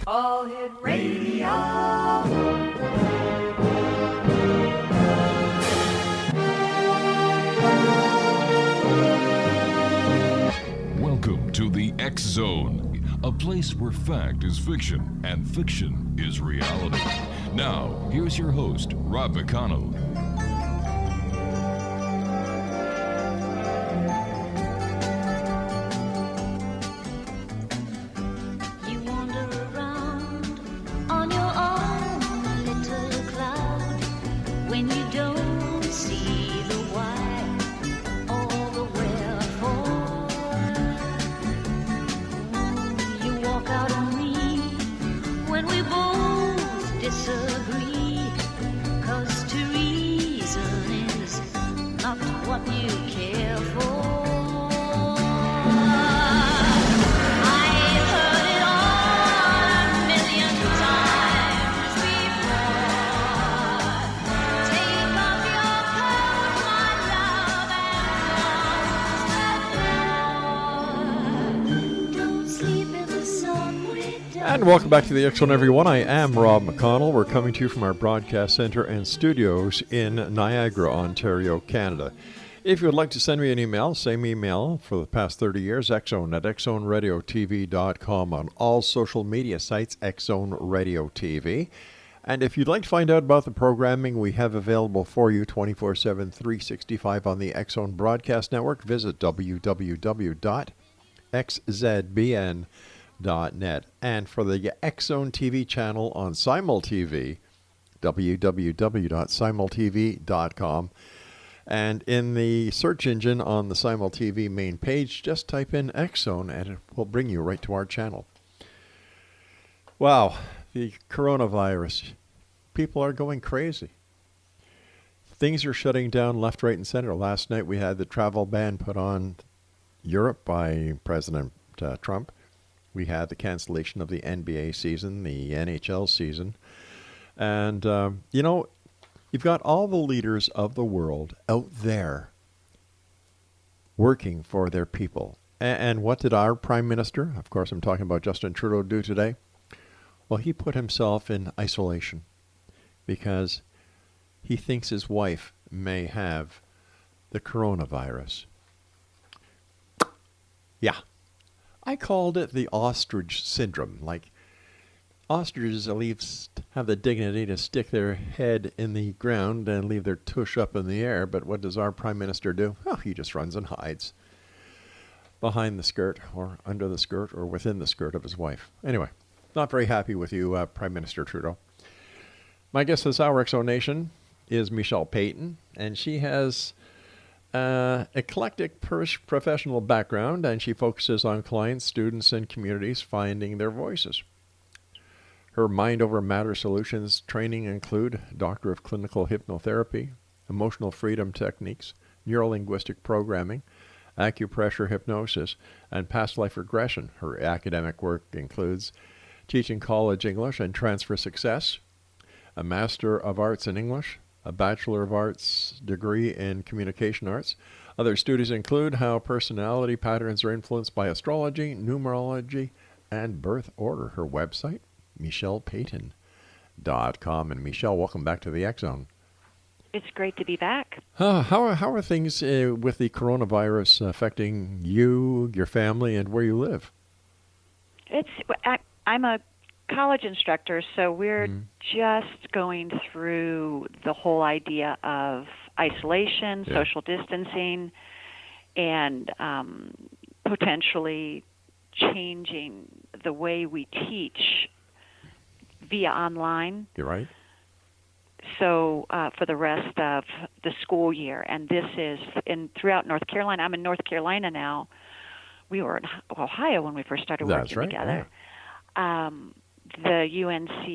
All Hit Radio. Welcome to the X Zone, a place where fact is fiction and fiction is reality. Now, here's your host, Rob McConnell. And welcome back to the X Zone, everyone. I am Rob McConnell. We're coming to you from our broadcast center and studios in Niagara, Ontario, Canada. If you would like to send me an email, same email for the past 30 years, xzone at xzoneradiotv.com, on all social media sites, Xzone Radio TV. And if you'd like to find out about the programming we have available for you 24/7, 365 on the X Zone Broadcast Network, visit www.xzbn.net. And for the X Zone TV channel on Simul TV, www.simultv.com. And in the search engine on the Simul TV main page, just type in X Zone and it will bring you right to our channel. Wow, the coronavirus. People are going crazy. Things are shutting down left, right, and center. Last night we had the travel ban put on Europe by President Trump. We had the cancellation of the NBA season, the NHL season. And, you've got all the leaders of the world out there working for their people. And what did our Prime Minister, of course I'm talking about Justin Trudeau, do today? Well, he put himself in isolation because he thinks his wife may have the coronavirus. Yeah. I called it the ostrich syndrome. Like, ostriches at least have the dignity to stick their head in the ground and leave their tush up in the air. But what does our Prime Minister do? Oh, he just runs and hides behind the skirt or under the skirt or within the skirt of his wife. Anyway, not very happy with you, Prime Minister Trudeau. My guest this hour, Exonation, is Michelle Payton, and she has eclectic professional background, and she focuses on clients, students, and communities finding their voices. Her Mind Over Matter Solutions training include Doctor of Clinical Hypnotherapy, Emotional Freedom Techniques, Neurolinguistic Programming, Acupressure Hypnosis, and Past Life Regression. Her academic work includes teaching college English and transfer success, a Master of Arts in English, a Bachelor of Arts degree in Communication Arts. Other studies include how personality patterns are influenced by astrology, numerology, and birth order. Her website, MichellePayton.com. And Michelle, welcome back to the X Zone. It's great to be back. How are things with the coronavirus affecting you, your family, and where you live? I'm a college instructor, so we're just going through the whole idea of isolation, social distancing, and potentially changing the way we teach via online. You're right. So for the rest of the school year, and this is throughout North Carolina. I'm in North Carolina now. We were in Ohio when we first started working together. Yeah. The UNC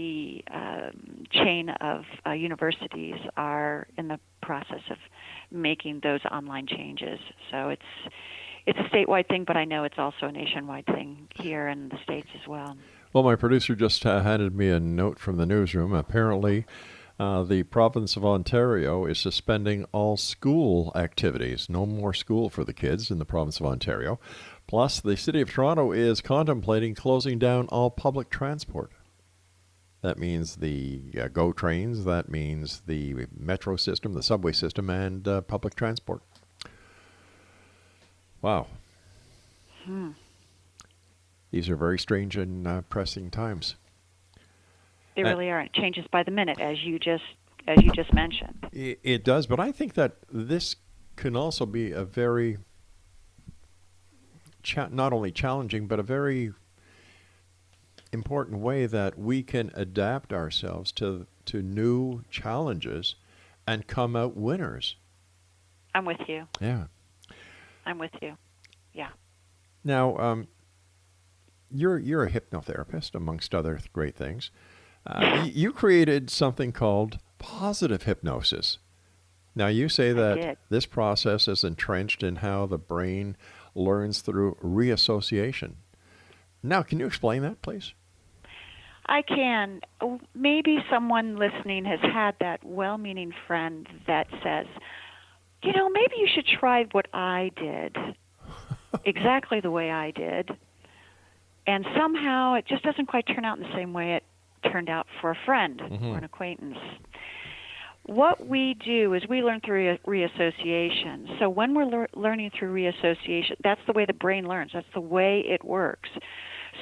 chain of universities are in the process of making those online changes. So it's a statewide thing, but I know it's also a nationwide thing here in the States as well. Well, my producer just handed me a note from the newsroom. Apparently, the province of Ontario is suspending all school activities. No more school for the kids in the province of Ontario Plus, the City of Toronto is contemplating closing down all public transport. That means the GO trains, that means the metro system, the subway system, and public transport. Wow. These are very strange and pressing times. They really are. It changes by the minute, as you just mentioned. It does, but I think that this can also be a very, not only challenging, but a very important way that we can adapt ourselves to new challenges and come out winners. I'm with you. Yeah. I'm with you. Yeah. Now, you're a hypnotherapist, amongst other great things. You created something called positive hypnosis. Now, you say that this process is entrenched in how the brain learns through reassociation. Now, can you explain that, please? I can. Maybe someone listening has had that well-meaning friend that says, maybe you should try what I did, exactly the way I did, and somehow it just doesn't quite turn out in the same way it turned out for a friend or an acquaintance. What we do is we learn through reassociation. So when we're learning through reassociation, that's the way the brain learns. That's the way it works.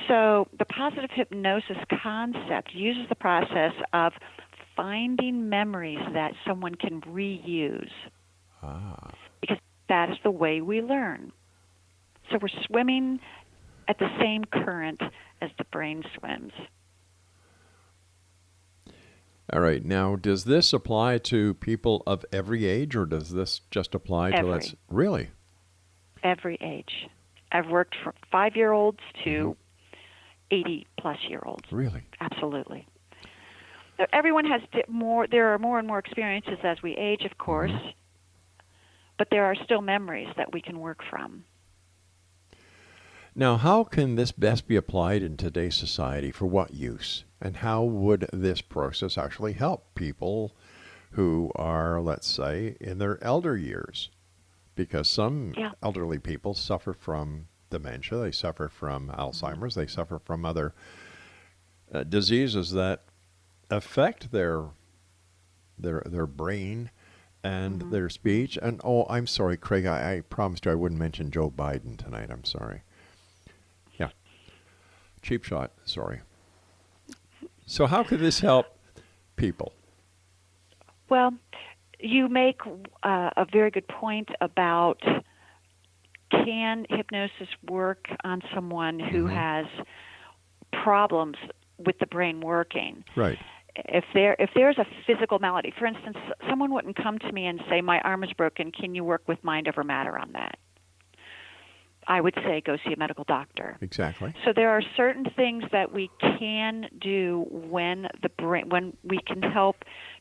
So the positive hypnosis concept uses the process of finding memories that someone can reuse. Because that is the way we learn. So we're swimming at the same current as the brain swims. All right. Now, does this apply to people of every age, or does this just apply to let's really? Every age. I've worked from 5-year-olds to 80-plus-year-olds. Really? Absolutely. Everyone has more. There are more and more experiences as we age, of course, but there are still memories that we can work from. Now, how can this best be applied in today's society? For what use? And how would this process actually help people who are, let's say, in their elder years? Because some elderly people suffer from dementia, they suffer from Alzheimer's, they suffer from other diseases that affect their brain and their speech. And, I'm sorry, Craig, I promised you I wouldn't mention Joe Biden tonight. I'm sorry. Yeah. Cheap shot, sorry. So how could this help people? Well, you make a very good point about can hypnosis work on someone who has problems with the brain working? Right. If there's a physical malady, for instance, someone wouldn't come to me and say, my arm is broken, can you work with mind over matter on that? I would say go see a medical doctor. Exactly. So there are certain things that we can do when we can help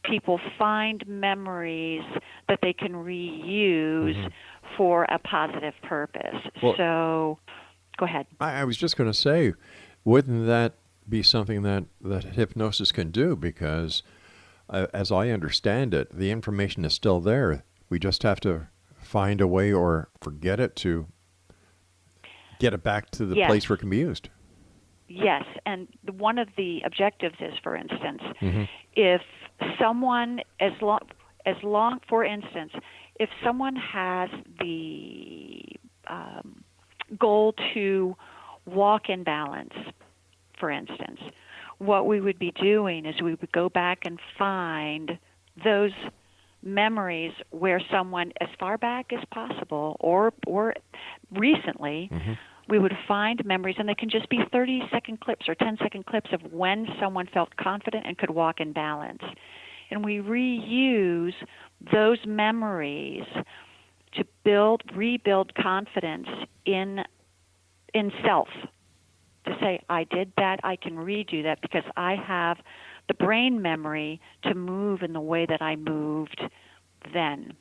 people find memories that they can reuse for a positive purpose. Well, so go ahead. I was just going to say, wouldn't that be something that hypnosis can do? Because as I understand it, the information is still there. We just have to find a way or forget it to get it back to the place where it can be used. Yes, and one of the objectives is, for instance, if someone, for instance, if someone has the goal to walk in balance, for instance, what we would be doing is we would go back and find those memories where someone, as far back as possible or recently, we would find memories, and they can just be 30-second clips or 10-second clips of when someone felt confident and could walk in balance. And we reuse those memories to rebuild confidence in self. To say, I did that, I can redo that because I have the brain memory to move in the way that I moved then.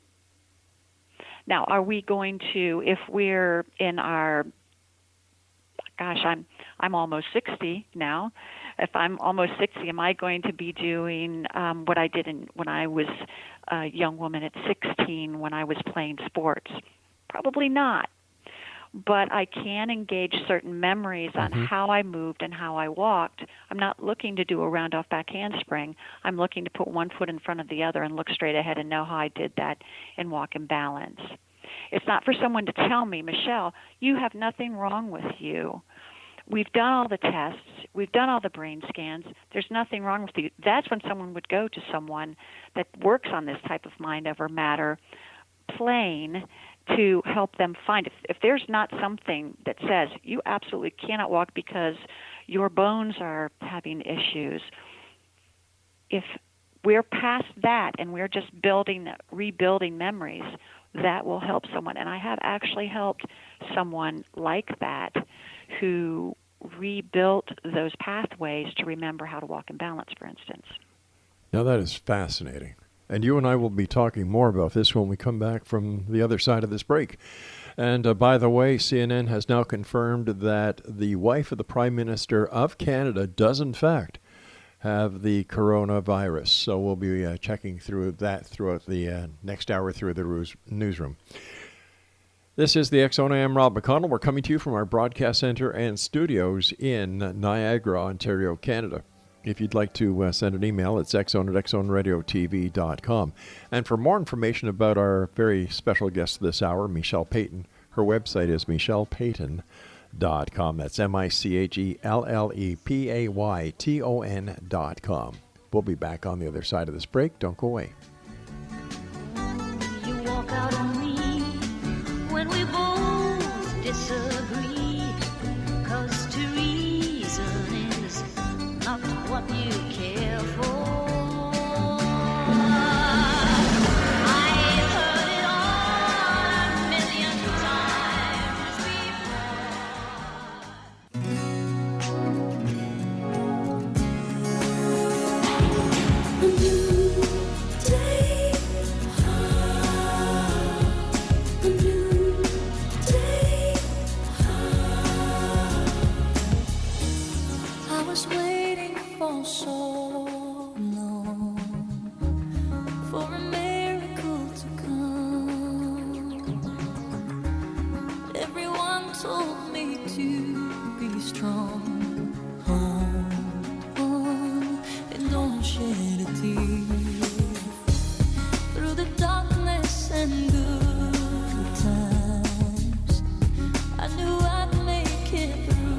Now, are we going to, if we're in our, I'm almost 60 now. If I'm almost 60, am I going to be doing what I did when I was a young woman at 16 when I was playing sports? Probably not. but I can engage certain memories on how I moved and how I walked. I'm not looking to do a round off back handspring. I'm looking to put one foot in front of the other and look straight ahead and know how I did that and walk in balance. It's not for someone to tell me, Michelle, you have nothing wrong with you. We've done all the tests. We've done all the brain scans. There's nothing wrong with you. That's when someone would go to someone that works on this type of mind over matter plane to help them find. If there's not something that says you absolutely cannot walk because your bones are having issues, if we're past that and we're just rebuilding memories, that will help someone. And I have actually helped someone like that who rebuilt those pathways to remember how to walk in balance, for instance. Now that is fascinating. And you and I will be talking more about this when we come back from the other side of this break. And by the way, CNN has now confirmed that the wife of the Prime Minister of Canada does, in fact, have the coronavirus. So we'll be checking through that throughout the next hour through the newsroom. This is the X-Zone. I am Rob McConnell. We're coming to you from our broadcast center and studios in Niagara, Ontario, Canada. If you'd like to send an email, it's xzone@xzoneradiotv.com. And for more information about our very special guest this hour, Michelle Payton, her website is michellepayton.com. That's MICHELLEPAYTON.com. We'll be back on the other side of this break. Don't go away. You walk out on me when we both disagree, 'cause to reason is not what you care for. I've heard it all a million times before. A new day, a new day. I was waiting for so long for a miracle to come. Everyone told me to be strong. Hold on and don't shed a tear. Through the darkness and good times, I knew I'd make it through.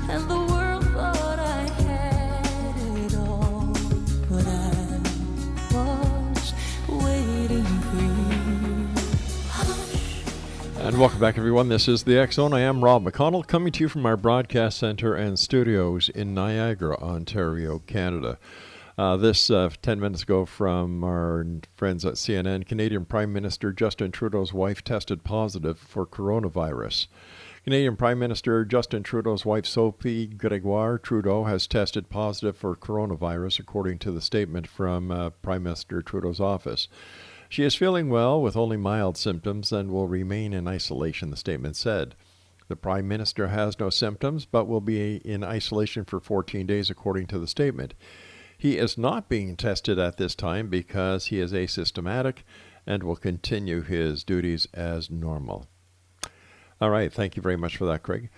And the world thought I had it all, but I was waiting for you. Hush. And welcome back, everyone. This is the X-Zone. I am Rob McConnell, coming to you from our broadcast center and studios in Niagara, Ontario, Canada. 10 minutes ago from our friends at CNN, Canadian Prime Minister Justin Trudeau's wife tested positive for coronavirus. Canadian Prime Minister Justin Trudeau's wife, Sophie Gregoire Trudeau, has tested positive for coronavirus, according to the statement from Prime Minister Trudeau's office. She is feeling well with only mild symptoms and will remain in isolation, the statement said. The Prime Minister has no symptoms but will be in isolation for 14 days, according to the statement. He is not being tested at this time because he is asymptomatic and will continue his duties as normal. All right, thank you very much for that, Craig.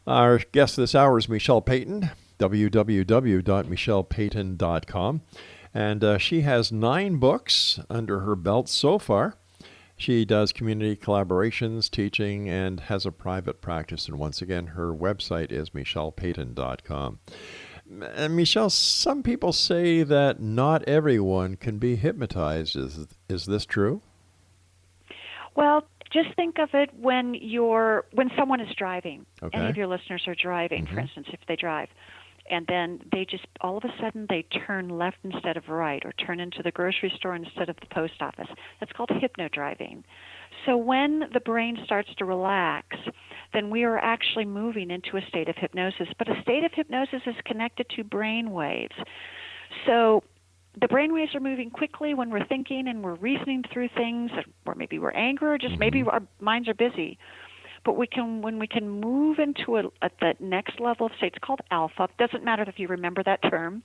Our guest this hour is Michelle Payton, www.michellepayton.com. And she has 9 books under her belt so far. She does community collaborations, teaching, and has a private practice. And once again, her website is michellepayton.com. And Michelle, some people say that not everyone can be hypnotized. Is this true? Well, just think of it when someone is driving. Okay. Any of your listeners are driving, for instance, if they drive. And then they just, all of a sudden, they turn left instead of right, or turn into the grocery store instead of the post office. That's called hypno-driving. So when the brain starts to relax, then we are actually moving into a state of hypnosis. But a state of hypnosis is connected to brain waves. So the brain waves are moving quickly when we're thinking and we're reasoning through things, or maybe we're angry, or just maybe our minds are busy. But when we can move into at the next level of state, it's called alpha. Doesn't matter if you remember that term,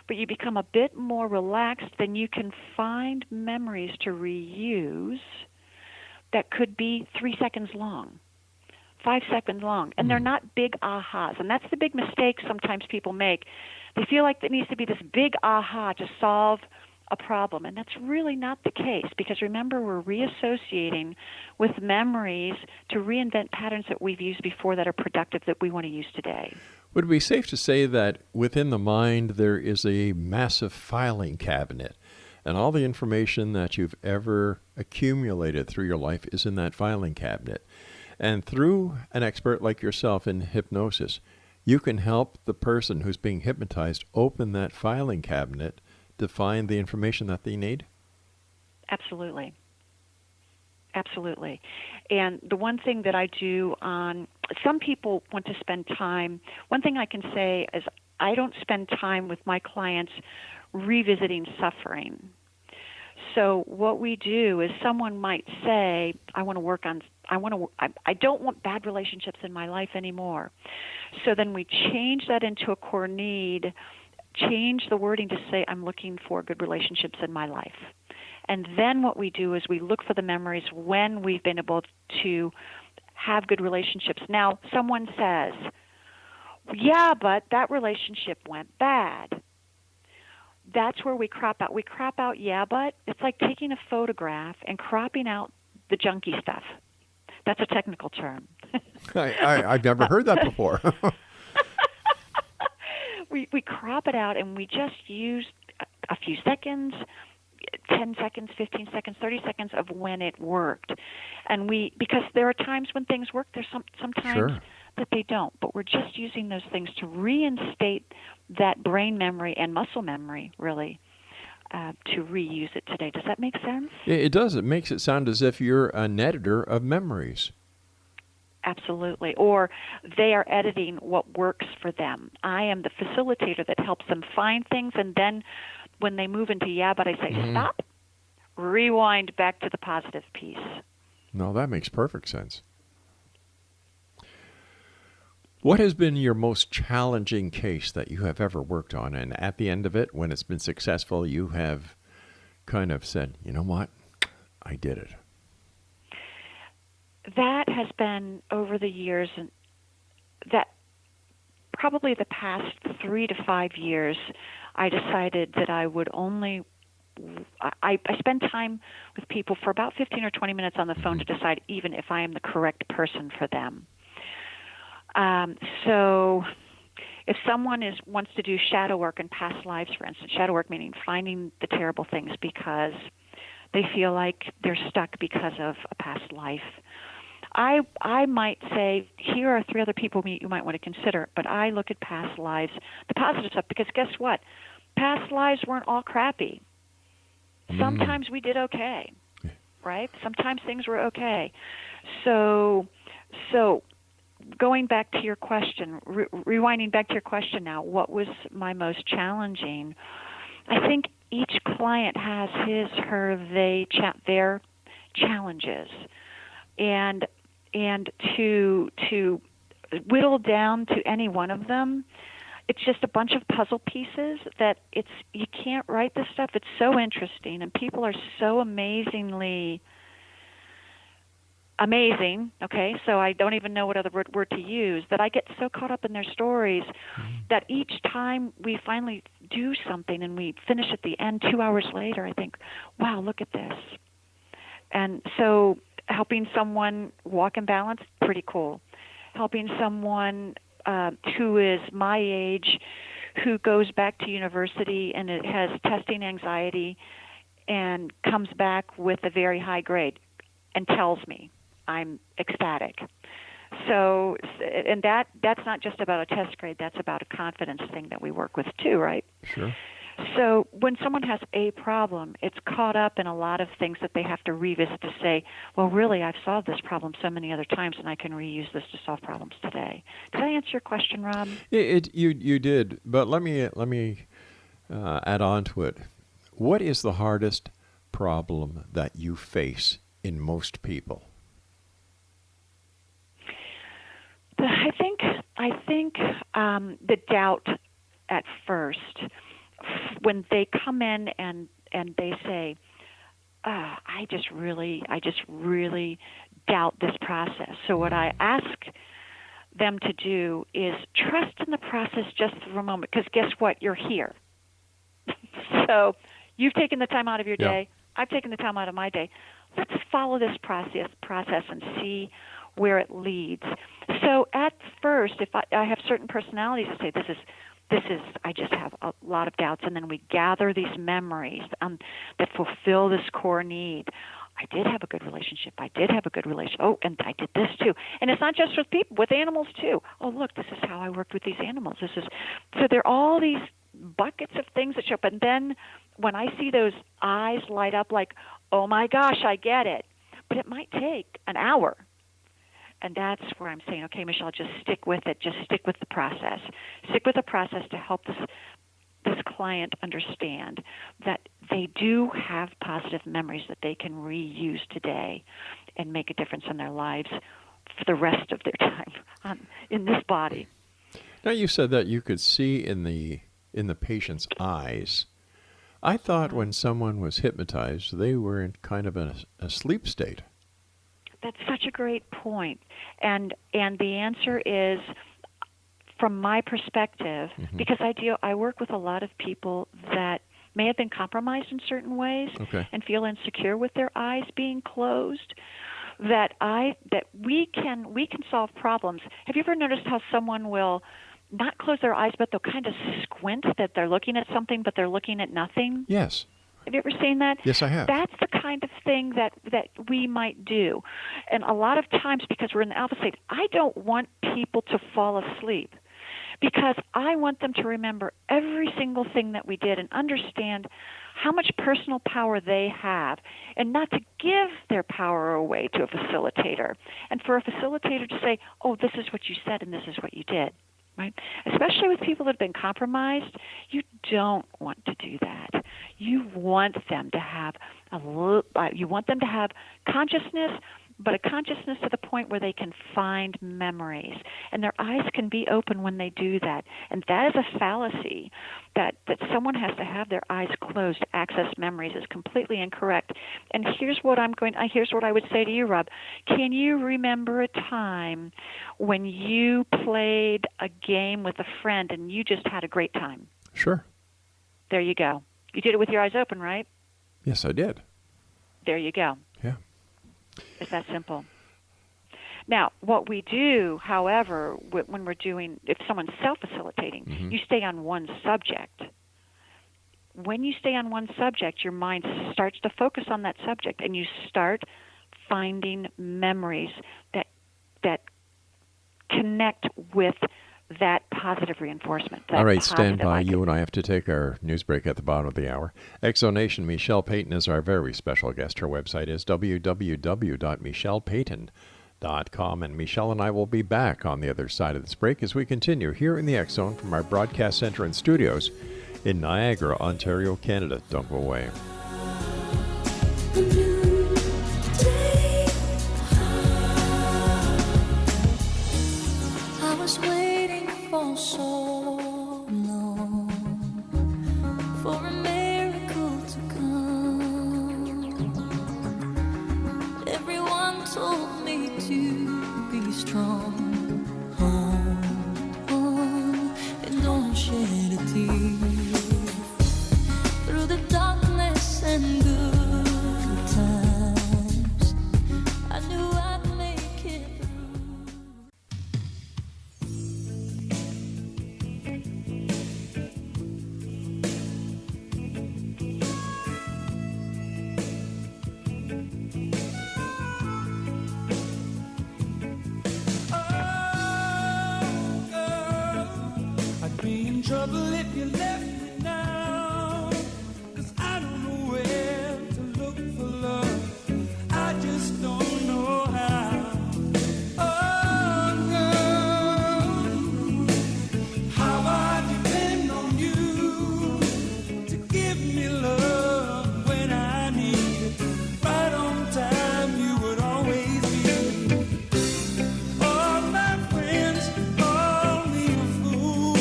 but you become a bit more relaxed, then you can find memories to reuse that could be 3 seconds long, 5 seconds long, and they're not big ahas. And that's the big mistake sometimes people make. They feel like there needs to be this big aha to solve a problem, and that's really not the case, because remember, we're reassociating with memories to reinvent patterns that we've used before that are productive that we want to use today. Would it be safe to say that within the mind there is a massive filing cabinet, and all the information that you've ever accumulated through your life is in that filing cabinet? And through an expert like yourself in hypnosis, you can help the person who's being hypnotized open that filing cabinet to find the information that they need? Absolutely. Absolutely. And the one thing that I do some people want to spend time, one thing I can say is I don't spend time with my clients revisiting suffering. So what we do is someone might say, I don't want bad relationships in my life anymore. So then we change that into a core need, change the wording to say, I'm looking for good relationships in my life. And then what we do is we look for the memories when we've been able to have good relationships. Now, someone says, yeah, but that relationship went bad. That's where we crop out. We crop out, yeah, but it's like taking a photograph and cropping out the junky stuff. That's a technical term. I've never heard that before. We crop it out and we just use a few seconds, 10 seconds, 15 seconds, 30 seconds of when it worked. And because there are times when things work, there's sometimes that they don't. But we're just using those things to reinstate that brain memory and muscle memory, really, to reuse it today. Does that make sense? It does. It makes it sound as if you're an editor of memories. Absolutely. Or they are editing what works for them. I am the facilitator that helps them find things, and then when they move into yeah, but I say, stop, rewind back to the positive piece. No, that makes perfect sense. What has been your most challenging case that you have ever worked on? And at the end of it, when it's been successful, you have kind of said, you know what, I did it. That has been over the years, and that probably the past 3 to 5 years, I decided that I would only, I spend time with people for about 15 or 20 minutes on the phone to decide even if I am the correct person for them. So if someone wants to do shadow work in past lives, for instance, shadow work meaning finding the terrible things because they feel like they're stuck because of a past life, I might say, here are 3 other people you might want to consider, but I look at past lives, the positive stuff, because guess what? Past lives weren't all crappy. Sometimes we did okay, right? Sometimes things were okay. So going back to your question, rewinding back to your question now, what was my most challenging? I think each client has his, her, their challenges. And to whittle down to any one of them, it's just a bunch of puzzle pieces that you can't write this stuff. It's so interesting, and people are so amazingly amazing, okay? So I don't even know what other word to use, that I get so caught up in their stories that each time we finally do something and we finish at the end 2 hours later, I think, wow, look at this. And so helping someone walk in balance, pretty cool. Helping someone who is my age, who goes back to university and it has testing anxiety and comes back with a very high grade and tells me, I'm ecstatic. So, and that's not just about a test grade, that's about a confidence thing that we work with too, right? Sure. So when someone has a problem, it's caught up in a lot of things that they have to revisit to say, well, really, I've solved this problem so many other times, and I can reuse this to solve problems today. Did I answer your question, Rob? You did, but let me add on to it. What is the hardest problem that you face in most people? I think the doubt at first, when they come in and they say, I just really doubt this process. So what I ask them to do is trust in the process just for a moment, because guess what? You're here. So you've taken the time out of your day. I've taken the time out of my day. Let's follow this process and see where it leads. So at first, if I have certain personalities that say, this is, I just have a lot of doubts, and then we gather these memories that fulfill this core need. I did have a good relationship. Oh, and I did this too. And it's not just with people, with animals too. Oh, look, this is how I worked with these animals. So there are all these buckets of things that show up. And then when I see those eyes light up like, oh my gosh, I get it. But it might take an hour. And that's where I'm saying, okay, Michelle, just stick with it. Just stick with the process. Stick with the process to help this client understand that they do have positive memories that they can reuse today and make a difference in their lives for the rest of their time in this body. Now, you said that you could see in the patient's eyes. I thought when someone was hypnotized, they were in kind of a sleep state. That's such a great point. And the answer is, from my perspective, because I work with a lot of people that may have been compromised in certain ways and feel insecure with their eyes being closed, that we can solve problems. Have you ever noticed how someone will not close their eyes, but they'll kind of squint, that they're looking at something, but they're looking at nothing? Yes. Have you ever seen that? Yes, I have. That's the kind of thing that we might do. And a lot of times, because we're in the alpha state, I don't want people to fall asleep, because I want them to remember every single thing that we did and understand how much personal power they have, and not to give their power away to a facilitator. And for a facilitator to say, oh, this is what you said and this is what you did. Right? Especially with people that have been compromised, you don't want to do that. You want them to have consciousness, but a consciousness to the point where they can find memories, and their eyes can be open when they do that. And that is a fallacy, that someone has to have their eyes closed to access memories is completely incorrect. And here's what I would say to you, Rob. Can you remember a time when you played a game with a friend and you just had a great time? Sure. There you go. You did it with your eyes open, right? Yes, I did. There you go. Yeah. It's that simple. Now, what we do, however, when we're doing, if someone's self-facilitating, you stay on one subject. When you stay on one subject, your mind starts to focus on that subject, and you start finding memories that connect with that positive reinforcement. All right, stand by. You and I have to take our news break at the bottom of the hour. Exonation, Michelle Payton is our very special guest. Her website is www.michellepayton.com. And Michelle and I will be back on the other side of this break as we continue here in the X Zone from our broadcast center and studios in Niagara, Ontario, Canada. Don't go away. So long for a miracle to come. Everyone told me to be strong. Hold on and don't shed a tear. Through the darkness and good times, I knew I'd make it through. Trouble if you left me now, 'cause I don't know where to look for love. I just don't know how. Oh, girl, how I depend on you to give me love when I need it. Right on time, you would always be. All my friends call me a fool.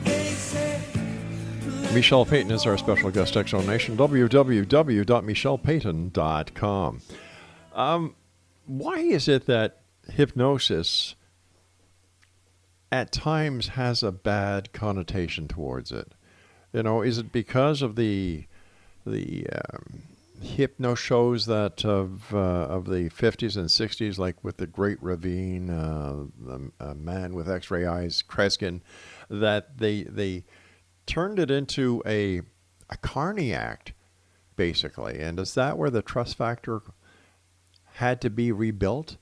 They Michelle Payton is our special guest explanation. www.michellepayton.com. Why is it that hypnosis at times has a bad connotation towards it? You know, is it because of the hypno shows that of the 50s and 60s, like with the Great Ravine, the man with X-ray eyes, Kreskin, that they turned it into a carny act, basically? And is that where the trust factor had to be rebuilt?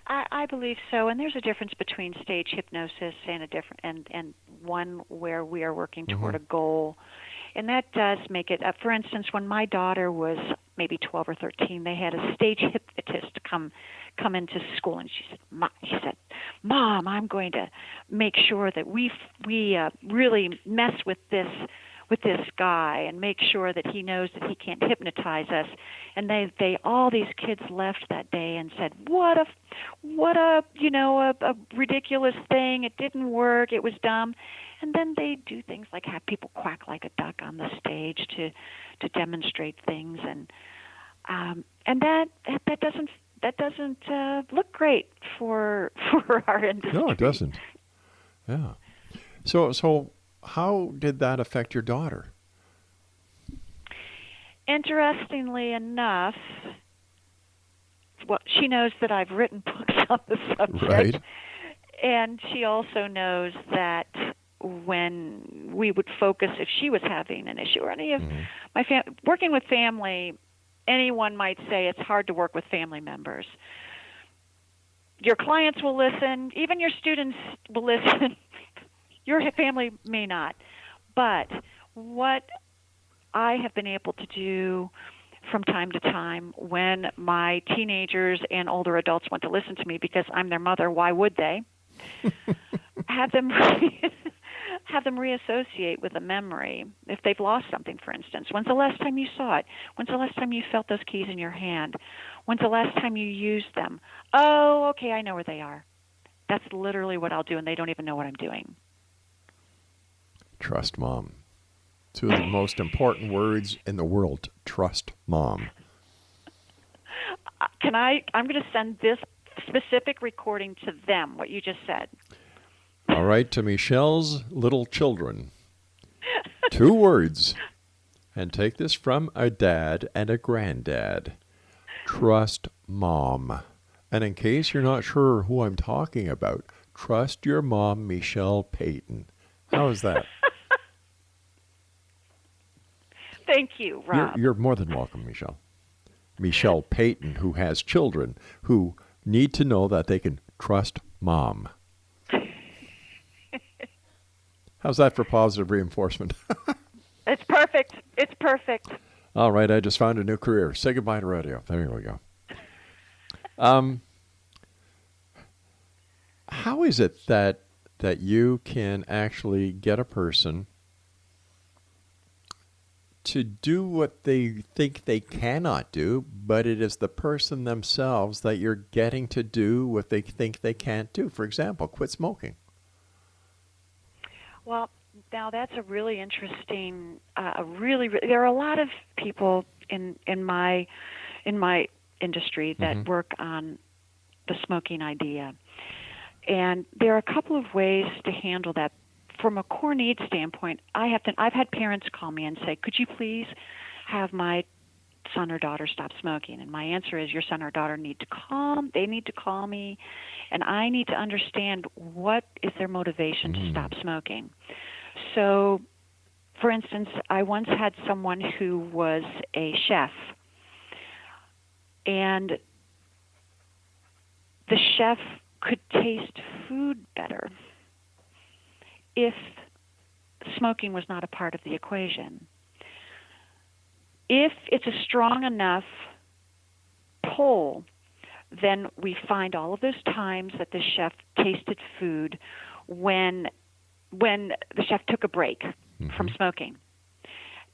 I believe so, and there's a difference between stage hypnosis and and one where we are working toward a goal, and that does make it. For instance, when my daughter was maybe 12 or 13, they had a stage hypnotist come into school, and she said, "Mom, I'm going to make sure that we really mess with this guy and make sure that he knows that he can't hypnotize us." And they all these kids left that day and said, what a ridiculous thing. It didn't work. It was dumb. And then they do things like have people quack like a duck on the stage to demonstrate things, and that doesn't look great for our industry. No, it doesn't. Yeah. So how did that affect your daughter? Interestingly enough, well, she knows that I've written books on the subject. Right. And she also knows that when we would focus, if she was having an issue or any of my working with family, anyone might say it's hard to work with family members. Your clients will listen, even your students will listen. Your family may not. But what I have been able to do from time to time when my teenagers and older adults want to listen to me because I'm their mother, why would they? have them reassociate with a memory. If they've lost something, for instance, when's the last time you saw it? When's the last time you felt those keys in your hand? When's the last time you used them? Oh, okay, I know where they are. That's literally what I'll do, and they don't even know what I'm doing. Trust Mom. Two of the most important words in the world. Trust Mom. I'm going to send this specific recording to them, what you just said. All right, to Michelle's little children. 2 words. And take this from a dad and a granddad. Trust Mom. And in case you're not sure who I'm talking about, trust your mom, Michelle Payton. How is that? Thank you, Rob. You're more than welcome, Michelle. Michelle Payton, who has children who need to know that they can trust Mom. How's that for positive reinforcement? It's perfect. It's perfect. All right, I just found a new career. Say goodbye to radio. There we go. How is it that you can actually get a person to do what they think they cannot do, but it is the person themselves that you're getting to do what they think they can't do? For example, quit smoking. Well, now that's a really interesting. There are a lot of people in my industry that work on the smoking idea, and there are a couple of ways to handle that. From a core needs standpoint, I've had parents call me and say, "Could you please have my son or daughter stop smoking?" And my answer is, your son or daughter need to call me, and I need to understand what is their motivation to stop smoking. So, for instance, I once had someone who was a chef, and the chef could taste food better if smoking was not a part of the equation. If it's a strong enough pull, then we find all of those times that the chef tasted food when the chef took a break from smoking.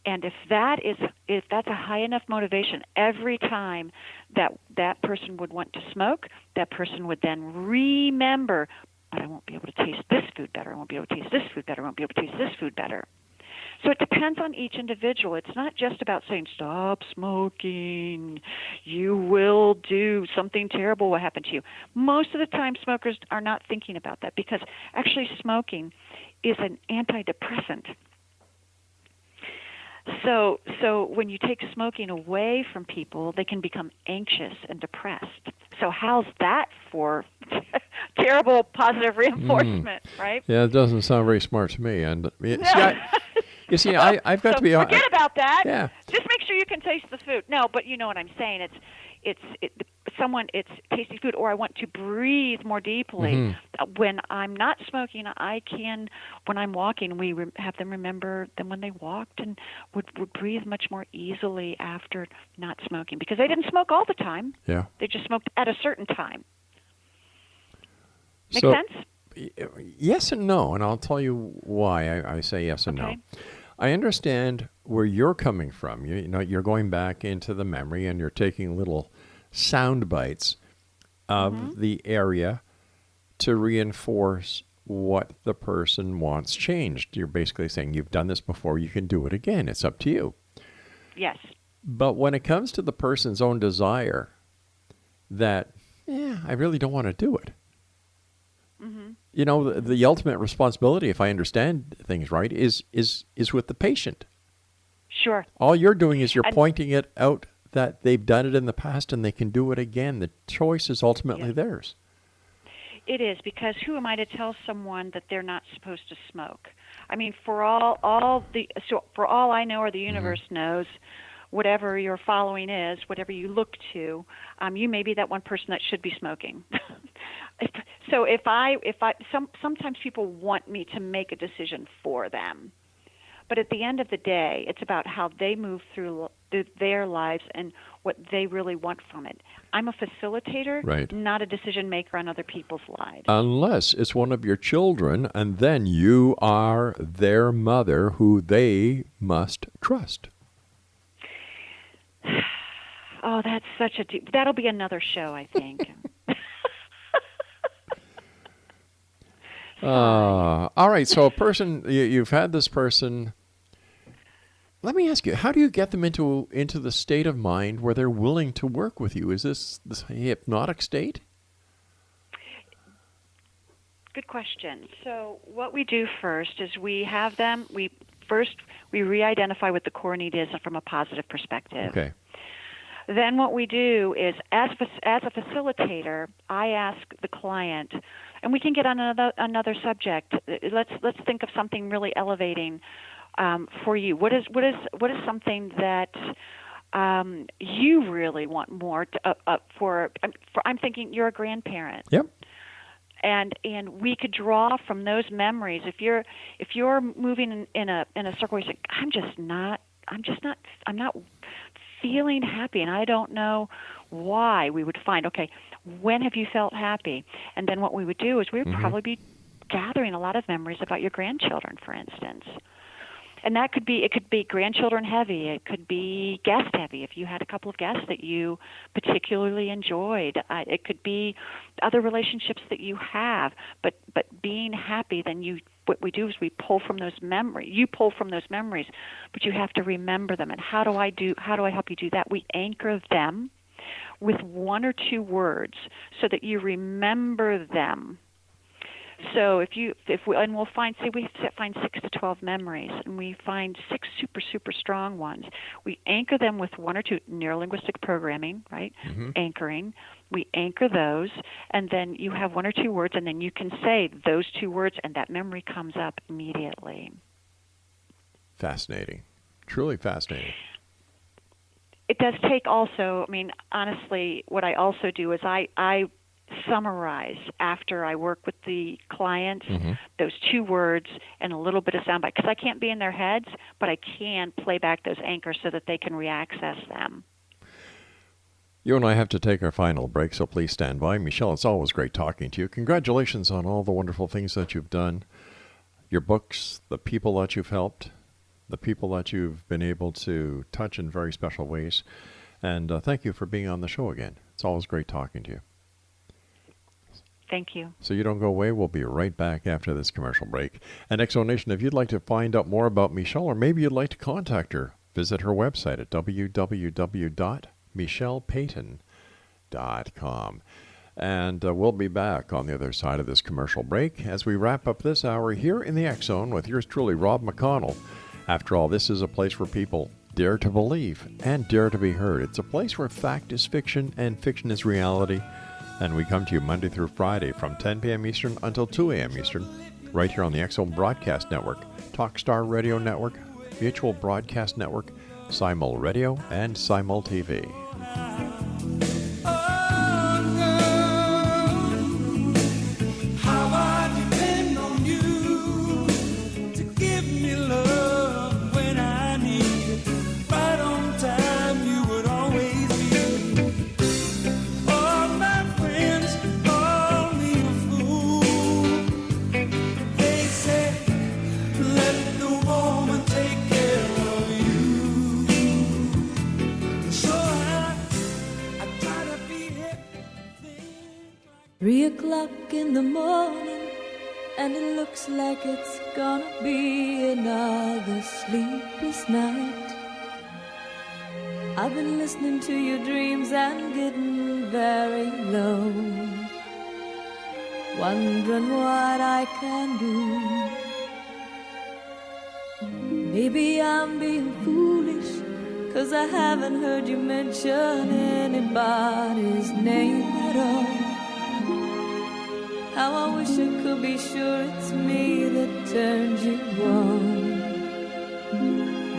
And if that's a high enough motivation, every time that person would want to smoke, that person would then remember, but I won't be able to taste this food better. I won't be able to taste this food better. I won't be able to taste this food better. So it depends on each individual. It's not just about saying, stop smoking, you will do something terrible will happen to you. Most of the time smokers are not thinking about that because actually smoking is an antidepressant. So when you take smoking away from people, they can become anxious and depressed. So how's that for terrible positive reinforcement, right? Yeah, it doesn't sound very smart to me. And I've got to be forget about that. Yeah. Just make sure you can taste the food. No, but you know what I'm saying. It's tasty food, or I want to breathe more deeply. When I'm not smoking, I can. When I'm walking, we have them remember them when they walked and would breathe much more easily after not smoking because they didn't smoke all the time. Yeah. They just smoked at a certain time. Make So, sense? Yes and no, and I'll tell you why I say yes and no. I understand where you're coming from. You know, you're going back into the memory and you're taking little sound bites of the area to reinforce what the person wants changed. You're basically saying, you've done this before, you can do it again. It's up to you. Yes. But when it comes to the person's own desire that, I really don't want to do it. You know, the ultimate responsibility, if I understand things right, is with the patient. Sure. All you're doing is you're pointing it out that they've done it in the past and they can do it again. The choice is ultimately theirs. It is, because who am I to tell someone that they're not supposed to smoke? I mean, for all I know, or the universe knows, whatever your following is, whatever you look to, you may be that one person that should be smoking. So sometimes people want me to make a decision for them. But at the end of the day, it's about how they move through their lives and what they really want from it. I'm a facilitator, right, not a decision maker on other people's lives. Unless it's one of your children, and then you are their mother who they must trust. Oh, that's such a deep... That'll be another show, I think. All right, so a person, you've had this person... Let me ask you, how do you get them into the state of mind where they're willing to work with you? Is this hypnotic state? Good question. So what we do first is we have them, we re-identify what the core need is from a positive perspective. Okay. Then what we do is, as a facilitator, I ask the client, and we can get on another subject. Let's think of something really elevating for you. What is something that you really want more for? I'm thinking you're a grandparent. Yep. And we could draw from those memories. If you're moving in a circle, you say, I'm not feeling happy, and I don't know why. We would find, okay, when have you felt happy? And then what we would do is we would probably be gathering a lot of memories about your grandchildren, for instance. And it could be grandchildren heavy. It could be guest heavy if you had a couple of guests that you particularly enjoyed. It could be other relationships that you have. But being happy, then what we do is we pull from those memories. You pull from those memories, but you have to remember them. And how do I help you do that? We anchor them with one or two words so that you remember them. So we'll find 6 to 12 memories, and we find 6 super, super strong ones. We anchor them with one or two, neurolinguistic programming, right? Anchoring. We anchor those, and then you have one or two words, and then you can say those 2 words, and that memory comes up immediately. Fascinating. Truly fascinating. It does take also, I mean, honestly, what I also do is I summarize after I work with the clients those 2 words and a little bit of soundbite, because I can't be in their heads, but I can play back those anchors so that they can reaccess them. You and I have to take our final break, so please stand by. Michelle, it's always great talking to you. Congratulations on all the wonderful things that you've done, your books, the people that you've helped, the people that you've been able to touch in very special ways. And thank you for being on the show again. It's always great talking to you. Thank you. So you don't go away. We'll be right back after this commercial break. And Exonation, if you'd like to find out more about Michelle, or maybe you'd like to contact her, visit her website at www.michелlepayton.com. And we'll be back on the other side of this commercial break as we wrap up this hour here in the X Zone with yours truly, Rob McConnell. After all, this is a place where people dare to believe and dare to be heard. It's a place where fact is fiction and fiction is reality. And we come to you Monday through Friday from 10 p.m. Eastern until 2 a.m. Eastern, right here on the X Zone Broadcast Network, Talkstar Radio Network, Mutual Broadcast Network, Simul Radio, and Simul TV. In the morning, and it looks like it's gonna be another sleepless night. I've been listening to your dreams and getting very low, wondering what I can do. Maybe I'm being foolish, 'cause I haven't heard you mention anybody's name at all. How I wish I could be sure it's me that turns you on.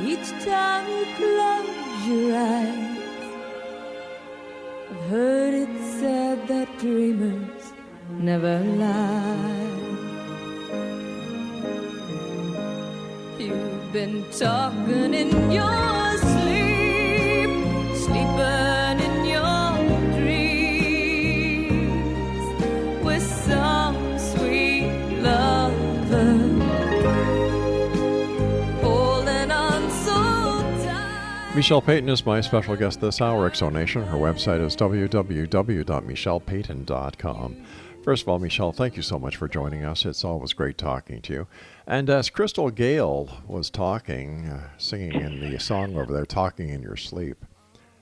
Each time you close your eyes, I've heard it said that dreamers never lie. You've been talking in your sleep, sleeping in your dreams with some sweet lover, holding on so tight. Michelle Payton is my special guest this hour, Exonation. Her website is www.michellepayton.com. First of all, Michelle, thank you so much for joining us. It's always great talking to you. And as Crystal Gale was talking, singing in the song over there, Talking in Your Sleep,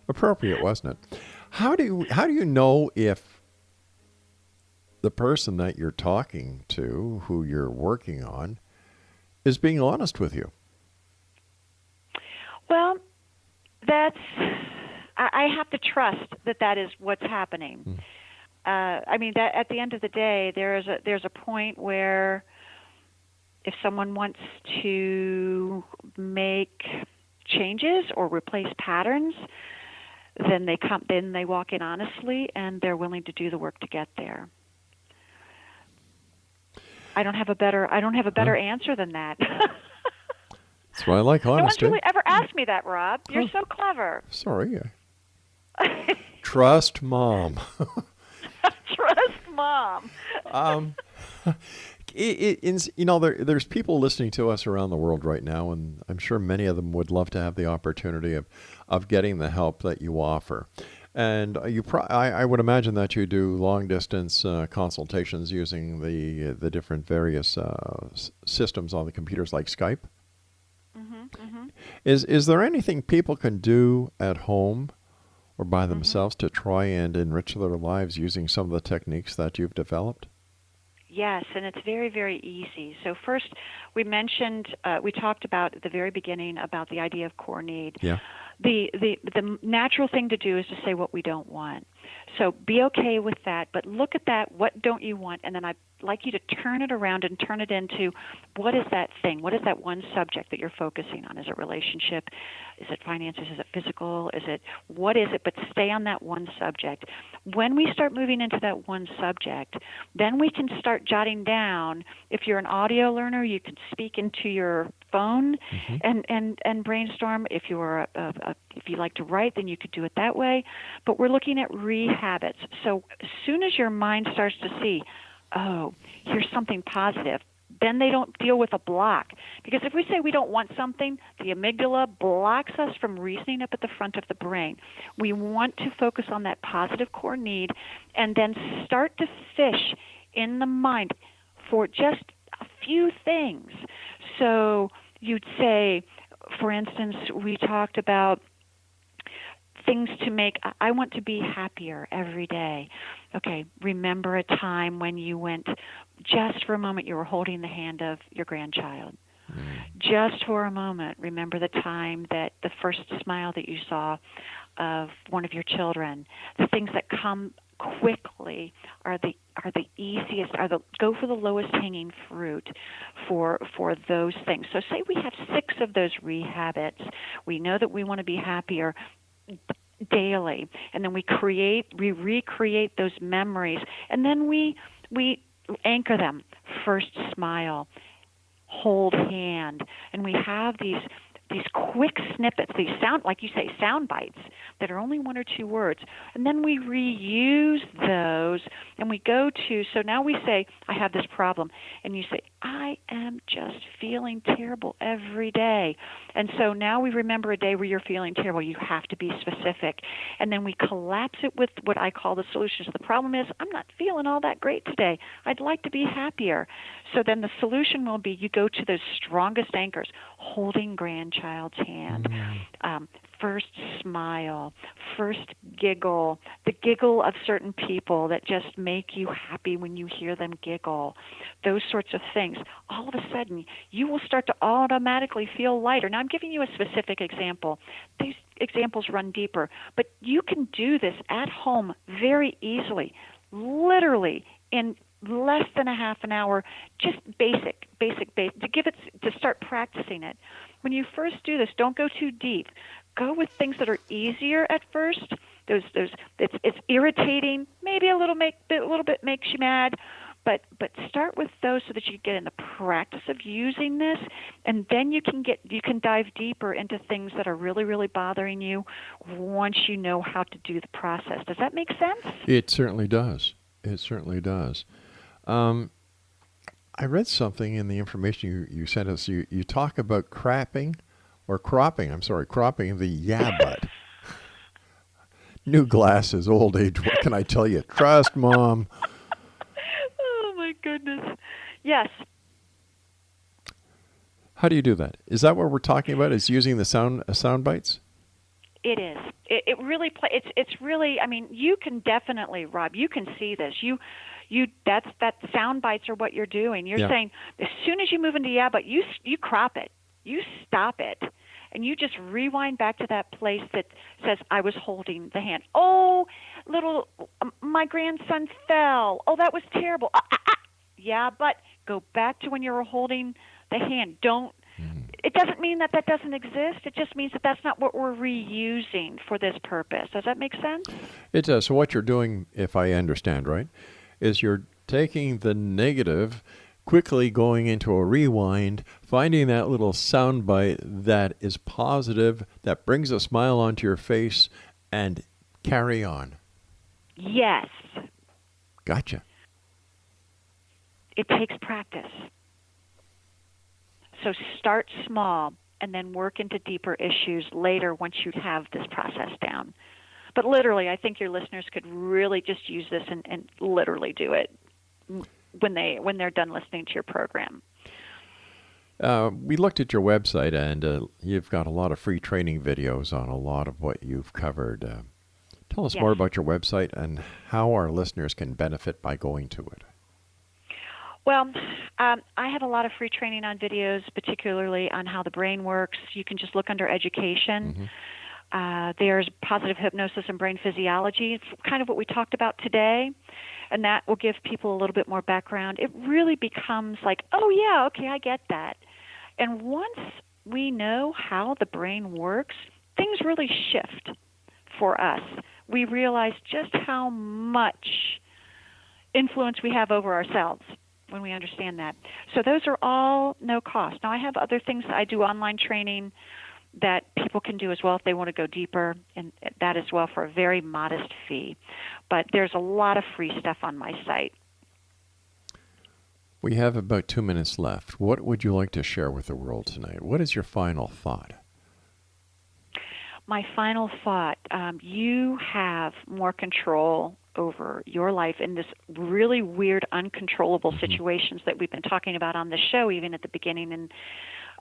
appropriate, wasn't it? How do you know if the person that you're talking to, who you're working on, is being honest with you? Well, I have to trust that is what's happening. I mean, that at the end of the day, there's a point where if someone wants to make changes or replace patterns, then they walk in honestly, and they're willing to do the work to get there. I don't have a better answer than that. That's why I like honesty. No one's really ever asked me that, Rob. You're so clever. Sorry. Trust Mom. Trust Mom. There's people listening to us around the world right now, and I'm sure many of them would love to have the opportunity of getting the help that you offer. And I would imagine that you do long-distance consultations using the different various systems on the computers like Skype. Is there anything people can do at home or by themselves to try and enrich their lives using some of the techniques that you've developed? Yes, and it's very, very easy. So first, we talked about at the very beginning about the idea of core need. Yeah. The natural thing to do is to say what we don't want. So be okay with that, but look at that, what don't you want? And then I'd like you to turn it around and turn it into, what is that thing? What is that one subject that you're focusing on? Is it relationship? Is it finances? Is it physical? What is it? But stay on that one subject. When we start moving into that one subject, then we can start jotting down. If you're an audio learner, you can speak into your phone and brainstorm. If if you like to write, then you could do it that way. But we're looking at rehabits. So as soon as your mind starts to see, oh, here's something positive, then they don't deal with a block. Because if we say we don't want something, the amygdala blocks us from reasoning up at the front of the brain. We want to focus on that positive core need and then start to fish in the mind for just a few things. So you'd say, for instance, we talked about things to make, I want to be happier every day. Okay, remember a time when you went, just for a moment, you were holding the hand of your grandchild. Just for a moment, remember the time that the first smile that you saw of one of your children. The things that come quickly are the easiest, go for the lowest hanging fruit for those things. So say we have 6 of those re-habits. We know that we want to be happier daily, and then we recreate those memories, and then we anchor them. First smile, hold hand, and we have these quick snippets, these sound, like you say, sound bites that are only 1 or 2 words, and then we reuse those, and we go to, so now we say, I have this problem, and you say, I am just feeling terrible every day, and so now we remember a day where you're feeling terrible. You have to be specific, and then we collapse it with what I call the solution. So the problem is, I'm not feeling all that great today. I'd like to be happier. So then the solution will be, you go to those strongest anchors, holding grandchild's hand, first smile, first giggle, the giggle of certain people that just make you happy when you hear them giggle, those sorts of things. All of a sudden, you will start to automatically feel lighter. Now, I'm giving you a specific example. These examples run deeper, but you can do this at home very easily, literally in less than a half an hour, just basic, to start practicing it. When you first do this, don't go too deep. Go with things that are easier at first. It's irritating, maybe a little bit makes you mad, but start with those so that you get in the practice of using this, and then you can dive deeper into things that are really, really bothering you once you know how to do the process. Does that make sense? It certainly does. It certainly does. I read something in the information you sent us. You talk about cropping the yeah butt. New glasses, old age. What can I tell you? Trust, Mom. Oh, my goodness. Yes. How do you do that? Is that what we're talking about? Is using the sound bites? It is. It really it's really, I mean, you can definitely, Rob, you can see this. That sound bites are what you're doing. You're saying as soon as you move into yeah, but you crop it. You stop it. And you just rewind back to that place that says, I was holding the hand. Oh, my grandson fell. Oh, that was terrible. Yeah, but go back to when you were holding the hand. It doesn't mean that doesn't exist. It just means that that's not what we're reusing for this purpose. Does that make sense? It does. So what you're doing, if I understand right, is you're taking the negative, quickly going into a rewind, finding that little sound bite that is positive, that brings a smile onto your face, and carry on. Yes. Gotcha. It takes practice. So start small and then work into deeper issues later once you have this process down. But literally, I think your listeners could really just use this and literally do it when they're done listening to your program. We looked at your website, and you've got a lot of free training videos on a lot of what you've covered. Tell us more about your website and how our listeners can benefit by going to it. Well, I have a lot of free training on videos, particularly on how the brain works. You can just look under education. There's positive hypnosis and brain physiology. It's kind of what we talked about today, and that will give people a little bit more background. It really becomes like, oh, yeah, okay, I get that. And once we know how the brain works, things really shift for us. We realize just how much influence we have over ourselves when we understand that. So those are all no cost. Now, I have other things. I do online training that people can do as well if they want to go deeper, and that as well for a very modest fee. But there's a lot of free stuff on my site. We have about 2 minutes left. What would you like to share with the world tonight? What is your final thought? My final thought, you have more control over your life in this really weird, uncontrollable situations that we've been talking about on the show, even at the beginning, and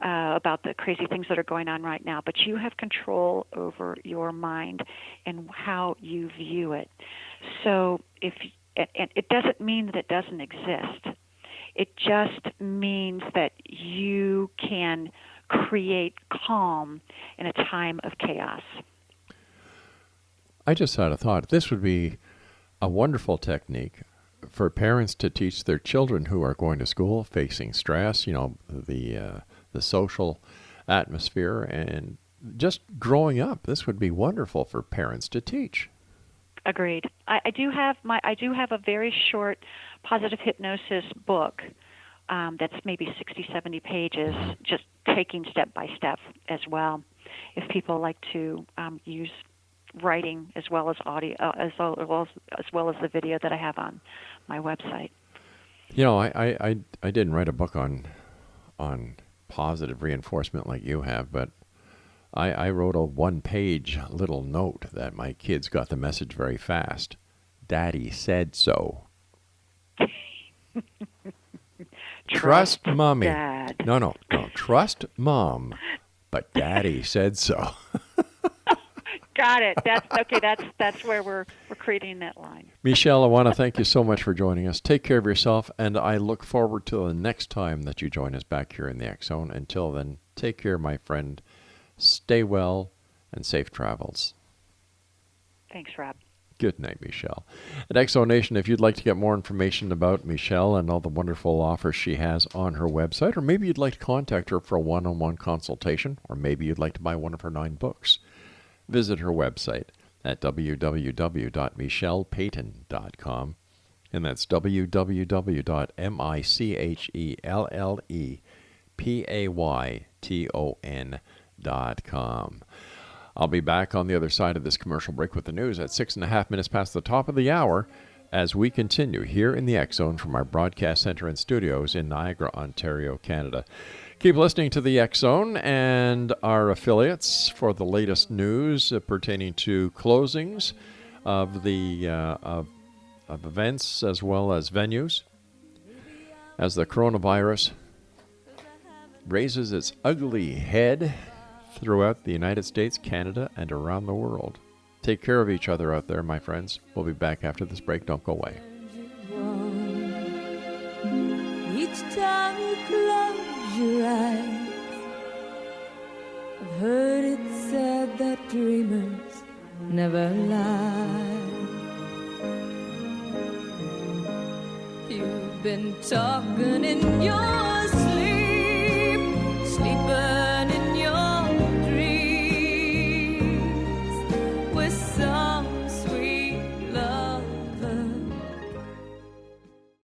about the crazy things that are going on right now. But you have control over your mind and how you view it. So and it doesn't mean that it doesn't exist. It just means that you can create calm in a time of chaos. I just had a thought. This would be a wonderful technique for parents to teach their children who are going to school, facing stress, the social atmosphere, and just growing up. This would be wonderful for parents to teach. Agreed. I do have a very short positive hypnosis book that's maybe 60, 70 pages, just taking step by step as well. If people like to use writing as well as audio, as well as the video that I have on my website. I didn't write a book on positive reinforcement like you have, but I wrote a 1-page little note that my kids got the message very fast. Daddy said so. Trust mommy. Dad. No. Trust mom, but daddy said so. Got it. That's where we're creating that line. Michelle, I want to thank you so much for joining us. Take care of yourself, and I look forward to the next time that you join us back here in the X Zone. Until then, take care, my friend. Stay well, and safe travels. Thanks, Rob. Good night, Michelle. At X Zone Nation, if you'd like to get more information about Michelle and all the wonderful offers she has on her website, or maybe you'd like to contact her for a one-on-one consultation, or maybe you'd like to buy one of her 9 books, visit her website at www.michellepayton.com, and that's www.michellepayton.com. I'll be back on the other side of this commercial break with the news at 6.5 minutes past the top of the hour as we continue here in the X Zone from our broadcast center and studios in Niagara, Ontario, Canada. Keep listening to the X Zone and our affiliates for the latest news pertaining to closings of the of events as well as venues as the coronavirus raises its ugly head throughout the United States, Canada, and around the world. Take care of each other out there, my friends. We'll be back after this break. Don't go away. Each time you close your eyes, I've heard it said that dreamers never lie. You've been talking in your sleep.